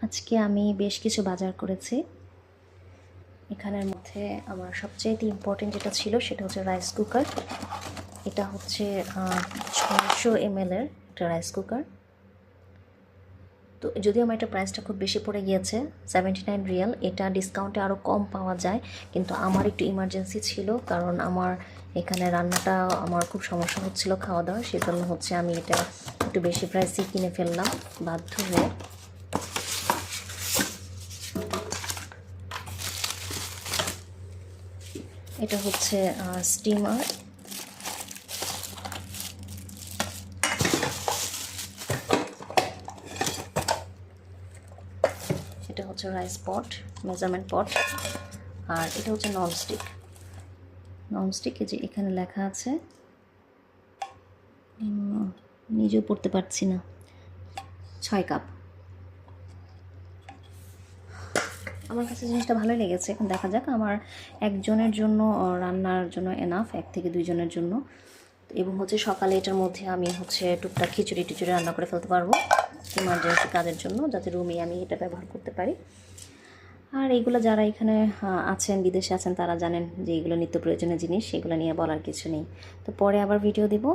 আজকে আমি বেশ কিছু বাজার করেছি। এখানের মধ্যে আমার সবচেয়ে ইম্পর্টেন্ট যেটা ছিল সেটা হচ্ছে রাইস কুকার। এটা হচ্ছে 600 ml এর একটা রাইস কুকার। তো যদিও আমার এটা প্রাইসটা খুব বেশি পড়ে গিয়েছে, 79 রিয়াল। এটা ডিসকাউন্টে আরও কম পাওয়া যায়, কিন্তু আমার একটু ইমার্জেন্সি ছিল, কারণ আমার এখানে রান্নাটা আমার খুব সমস্যা হচ্ছিল খাওয়া দাওয়া, সেজন্য হচ্ছে আমি এটা একটু বেশি প্রাইসে কিনে ফেললাম বাধ্য হয়ে। এটা হচ্ছে স্টিমার। এটা হচ্ছে রাইস পট, মেজারমেন্ট পট। আর এটা হচ্ছে ননস্টিক। ননস্টিক এই যে এখানে লেখা আছে, নিজেও পড়তে পারছি না, 6 কাপ। আমার কাছে জিনিসটা ভালোই লেগেছে। এখন দেখা যাক, আমার একজনের জন্য রান্নার জন্য এনাফ, 1 থেকে 2 জনের জন্য। এবং হচ্ছে সকালে এটার মধ্যে আমি হচ্ছে টুকটাক খিচুড়ি টিচুড়ি রান্না করে ফেলতে পারবো ইমার্জেন্সি কাজের জন্য, যাতে রুমে আমি এটা ব্যবহার করতে পারি। আর এইগুলো যারা এখানে আছেন, বিদেশে আছেন, তারা জানেন যে এইগুলো নিত্য প্রয়োজনীয় জিনিস, সেগুলো নিয়ে বলার কিছু নেই। তো পরে আবার ভিডিও দিব।